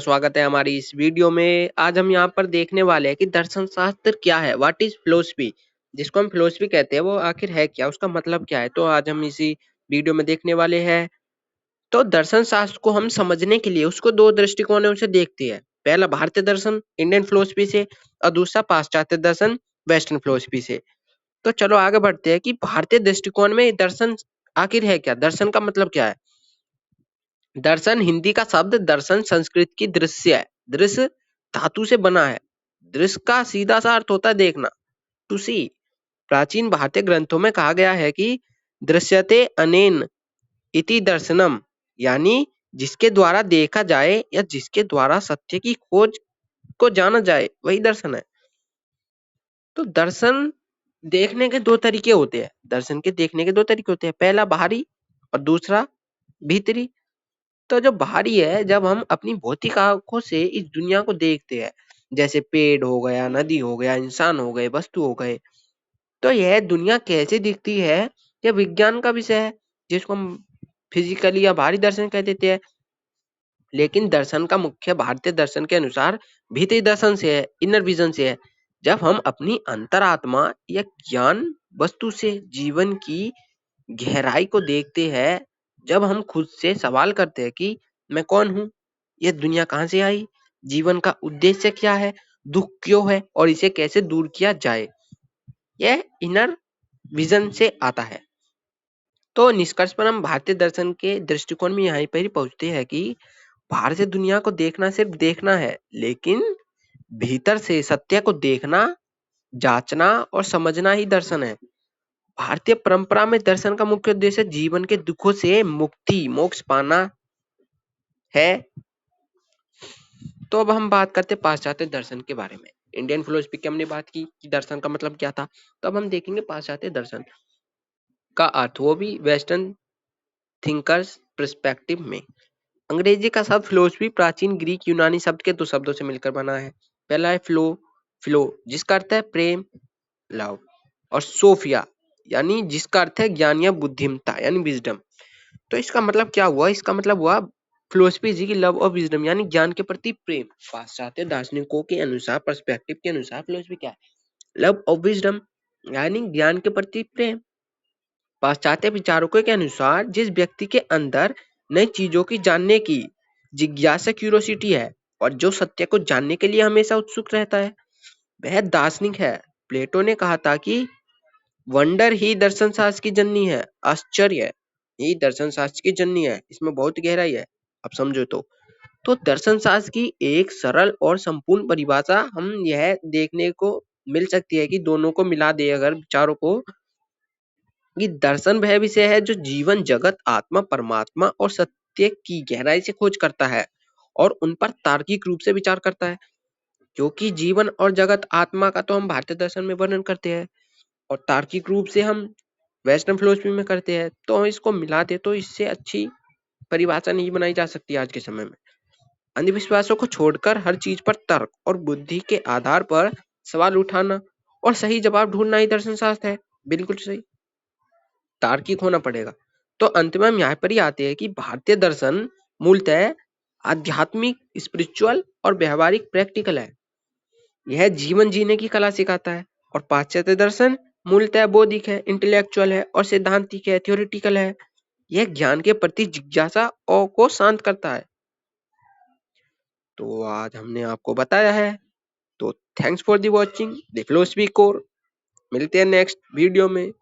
स्वागत है हमारी इस वीडियो में। आज हम यहाँ पर देखने वाले हैं कि दर्शन शास्त्र क्या है, व्हाट इज फिलोसफी। जिसको हम फिलोसफी कहते हैं वो आखिर है क्या, उसका मतलब क्या है। तो आज हम इसी वीडियो में देखने वाले हैं। तो दर्शन शास्त्र को हम समझने के लिए उसको दो दृष्टिकोणों से देखते हैं। पहला भारतीय दर्शन इंडियन फिलोसफी से, और दूसरा पाश्चात्य दर्शन वेस्टर्न फिलोसफी से। तो चलो आगे बढ़ते हैं कि भारतीय दृष्टिकोण में दर्शन आखिर है क्या, दर्शन का मतलब क्या है। दर्शन हिंदी का शब्द दर्शन संस्कृत की दृश्य है। दृश्य धातु से बना है। दृश्य का सीधा सा अर्थ होता है देखना, टू सी। प्राचीन भारतीय ग्रंथों में कहा गया है कि दृश्यते अनेन इति दर्शनम, यानी जिसके द्वारा देखा जाए या जिसके द्वारा सत्य की खोज को जाना जाए वही दर्शन है। तो दर्शन देखने के दो तरीके होते हैं। दर्शन के देखने के दो तरीके होते हैं, पहला बाहरी और दूसरा भीतरी। तो जो बाहरी है, जब हम अपनी भौतिक आंखों से इस दुनिया को देखते हैं, जैसे पेड़ हो गया, नदी हो गया, इंसान हो गए, वस्तु हो गए, तो यह दुनिया कैसे दिखती है यह विज्ञान का विषय है, जिसको हम फिजिकली या बाहरी दर्शन कह देते हैं। लेकिन दर्शन का मुख्य भारतीय दर्शन के अनुसार भीतरी दर्शन से है, इनर विजन से है। जब हम अपनी अंतरात्मा या ज्ञान वस्तु से जीवन की गहराई को देखते हैं, जब हम खुद से सवाल करते हैं कि मैं कौन हूँ, यह दुनिया कहाँ से आई, जीवन का उद्देश्य क्या है, दुख क्यों है और इसे कैसे दूर किया जाए, यह इनर विजन से आता है। तो निष्कर्ष पर हम भारतीय दर्शन के दृष्टिकोण में यहाँ पर ही पहुंचते हैं कि भारतीय दुनिया को देखना सिर्फ देखना है, लेकिन भीतर से सत्य को देखना, जांचना और समझना ही दर्शन है। भारतीय परंपरा में दर्शन का मुख्य उद्देश्य जीवन के दुखों से मुक्ति, मोक्ष पाना है। तो अब हम बात करते हैं पाश्चात्य दर्शन के बारे में। इंडियन फिलोसफी की हमने बात की कि दर्शन का मतलब क्या था। तो अब हम देखेंगे पाश्चात्य दर्शन का अर्थ, वो भी वेस्टर्न थिंकर्स पर्सपेक्टिव में। अंग्रेजी का शब्द फिलोसफी प्राचीन ग्रीक यूनानी शब्द के दो शब्दों से मिलकर बना है। पहला है फ्लो, फ्लो जिसका अर्थ है प्रेम, लव, और सोफिया यानी जिसका अर्थ है ज्ञान या बुद्धिमत्ता यानी विजडम। तो इसका मतलब क्या हुआ, इसका मतलब हुआ फिलोसफी जी की लव और विजडम यानी ज्ञान के प्रति प्रेम। पाश्चात्य दार्शनिकों के अनुसार, पर्सपेक्टिव के अनुसार फिलोसफी क्या है, लव और विजडम यानी ज्ञान के प्रति प्रेम। पाश्चात्य विचारकों के अनुसार जिस व्यक्ति के अंदर नई चीजों की जानने की जिज्ञासा, क्यूरोसिटी है, और जो सत्य को जानने के लिए हमेशा उत्सुक रहता है, वह दार्शनिक है। प्लेटो ने कहा था कि वंडर ही दर्शन शास्त्र की जननी है, आश्चर्य ही दर्शन शास्त्र की जननी है। इसमें बहुत गहराई है, अब समझो। तो दर्शन शास्त्र की एक सरल और संपूर्ण परिभाषा हम यह देखने को मिल सकती है कि दोनों को मिला दे अगर विचारों को, कि दर्शन वह विषय है जो जीवन, जगत, आत्मा, परमात्मा और सत्य की गहराई से खोज करता है और उन पर तार्किक रूप से विचार करता है। क्योंकि जीवन और जगत, आत्मा का तो हम भारतीय दर्शन में वर्णन करते हैं और तार्किक रूप से हम वेस्टर्न फिलोसफी में करते हैं। तो हम इसको मिला दे तो इससे अच्छी परिभाषा नहीं बनाई जा सकती आज के समय में। अंधविश्वासों को छोड़कर हर चीज पर तर्क और बुद्धि के आधार पर सवाल उठाना और सही जवाब ढूंढना ही दर्शन शास्त्र है। बिल्कुल सही, तार्किक होना पड़ेगा। तो अंत में हम यहाँ पर ही आते हैं कि भारतीय दर्शन मूलतः आध्यात्मिक, स्पिरिचुअल और व्यवहारिक प्रैक्टिकल है। यह जीवन जीने की कला सिखाता है। और पाश्चात्य दर्शन मूलतः बौद्धिक है, इंटेलेक्चुअल है और सिद्धांतिक है, थ्योरेटिकल है। यह ज्ञान के प्रति जिज्ञासा और को शांत करता है। तो आज हमने आपको बताया है। तो thanks for the watching the philosophy core. मिलते हैं नेक्स्ट वीडियो में।